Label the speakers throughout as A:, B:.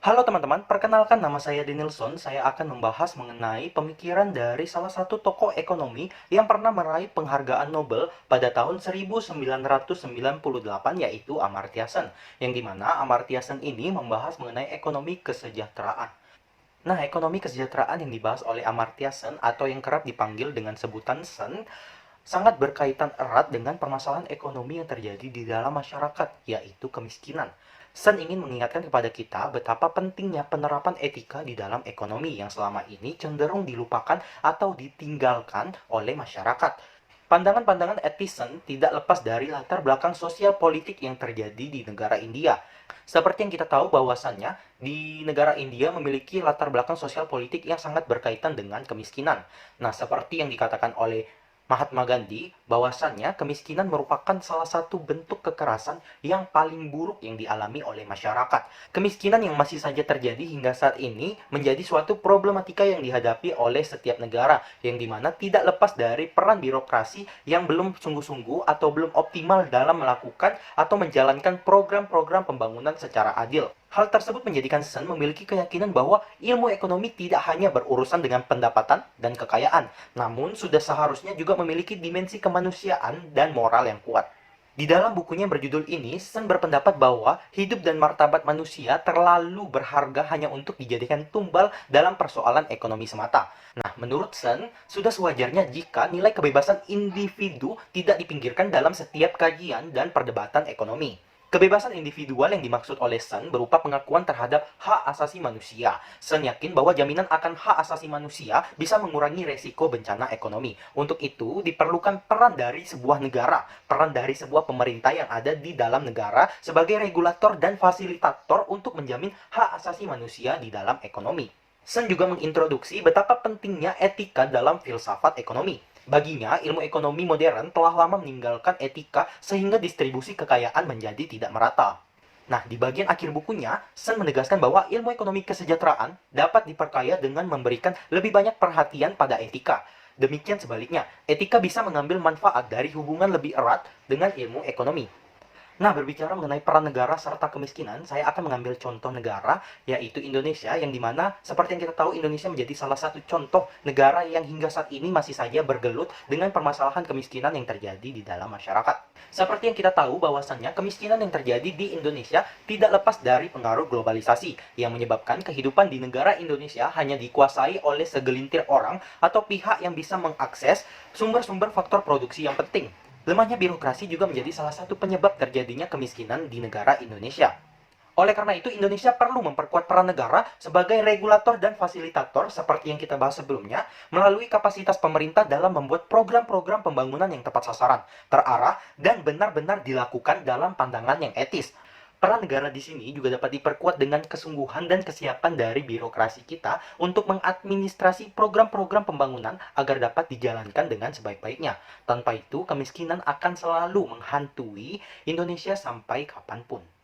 A: Halo teman-teman, perkenalkan nama saya Denilson. Saya akan membahas mengenai pemikiran dari salah satu tokoh ekonomi yang pernah meraih penghargaan Nobel pada tahun 1998, yaitu Amartya Sen. Yang dimana Amartya Sen ini membahas mengenai ekonomi kesejahteraan. Nah, ekonomi kesejahteraan yang dibahas oleh Amartya Sen atau yang kerap dipanggil dengan sebutan Sen sangat berkaitan erat dengan permasalahan ekonomi yang terjadi di dalam masyarakat, yaitu kemiskinan. Sen ingin mengingatkan kepada kita betapa pentingnya penerapan etika di dalam ekonomi yang selama ini cenderung dilupakan atau ditinggalkan oleh masyarakat. Pandangan-pandangan etis Sen tidak lepas dari latar belakang sosial politik yang terjadi di negara India. Seperti yang kita tahu bahwasannya di negara India memiliki latar belakang sosial politik yang sangat berkaitan dengan kemiskinan. Nah, seperti yang dikatakan oleh Mahatma Gandhi, bahwasannya kemiskinan merupakan salah satu bentuk kekerasan yang paling buruk yang dialami oleh masyarakat. Kemiskinan yang masih saja terjadi hingga saat ini menjadi suatu problematika yang dihadapi oleh setiap negara, yang dimana tidak lepas dari peran birokrasi yang belum sungguh-sungguh atau belum optimal dalam melakukan atau menjalankan program-program pembangunan secara adil. Hal tersebut menjadikan Sen memiliki keyakinan bahwa ilmu ekonomi tidak hanya berurusan dengan pendapatan dan kekayaan, namun sudah seharusnya juga memiliki dimensi kemanusiaan dan moral yang kuat. Di dalam bukunya yang berjudul ini, Sen berpendapat bahwa hidup dan martabat manusia terlalu berharga hanya untuk dijadikan tumbal dalam persoalan ekonomi semata. Nah, menurut Sen, sudah sewajarnya jika nilai kebebasan individu tidak dipinggirkan dalam setiap kajian dan perdebatan ekonomi. Kebebasan individual yang dimaksud oleh Sen berupa pengakuan terhadap hak asasi manusia. Sen yakin bahwa jaminan akan hak asasi manusia bisa mengurangi resiko bencana ekonomi. Untuk itu, diperlukan peran dari sebuah negara, peran dari sebuah pemerintah yang ada di dalam negara sebagai regulator dan fasilitator untuk menjamin hak asasi manusia di dalam ekonomi. Sen juga mengintroduksi betapa pentingnya etika dalam filsafat ekonomi. Baginya, ilmu ekonomi modern telah lama meninggalkan etika sehingga distribusi kekayaan menjadi tidak merata. Nah, di bagian akhir bukunya, Sen menegaskan bahwa ilmu ekonomi kesejahteraan dapat diperkaya dengan memberikan lebih banyak perhatian pada etika. Demikian sebaliknya, etika bisa mengambil manfaat dari hubungan lebih erat dengan ilmu ekonomi. Nah, berbicara mengenai peran negara serta kemiskinan, saya akan mengambil contoh negara, yaitu Indonesia, yang dimana seperti yang kita tahu Indonesia menjadi salah satu contoh negara yang hingga saat ini masih saja bergelut dengan permasalahan kemiskinan yang terjadi di dalam masyarakat. Seperti yang kita tahu bahwasannya kemiskinan yang terjadi di Indonesia tidak lepas dari pengaruh globalisasi yang menyebabkan kehidupan di negara Indonesia hanya dikuasai oleh segelintir orang atau pihak yang bisa mengakses sumber-sumber faktor produksi yang penting. Lemahnya birokrasi juga menjadi salah satu penyebab terjadinya kemiskinan di negara Indonesia. Oleh karena itu, Indonesia perlu memperkuat peran negara sebagai regulator dan fasilitator seperti yang kita bahas sebelumnya, melalui kapasitas pemerintah dalam membuat program-program pembangunan yang tepat sasaran, terarah, dan benar-benar dilakukan dalam pandangan yang etis. Peran negara di sini juga dapat diperkuat dengan kesungguhan dan kesiapan dari birokrasi kita untuk mengadministrasi program-program pembangunan agar dapat dijalankan dengan sebaik-baiknya. Tanpa itu, kemiskinan akan selalu menghantui Indonesia sampai kapanpun.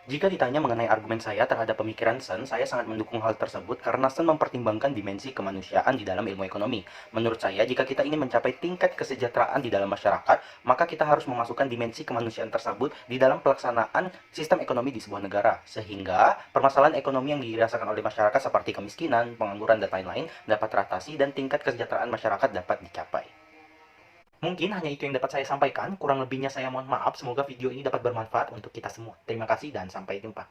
A: Jika ditanya mengenai argumen saya terhadap pemikiran Sen, saya sangat mendukung hal tersebut karena Sen mempertimbangkan dimensi kemanusiaan di dalam ilmu ekonomi. Menurut saya, jika kita ingin mencapai tingkat kesejahteraan di dalam masyarakat, maka kita harus memasukkan dimensi kemanusiaan tersebut di dalam pelaksanaan sistem ekonomi di sebuah negara. Sehingga, permasalahan ekonomi yang dirasakan oleh masyarakat seperti kemiskinan, pengangguran, dan lain-lain dapat teratasi dan tingkat kesejahteraan masyarakat dapat dicapai. Mungkin hanya itu yang dapat saya sampaikan, kurang lebihnya saya mohon maaf, semoga video ini dapat bermanfaat untuk kita semua. Terima kasih dan sampai jumpa.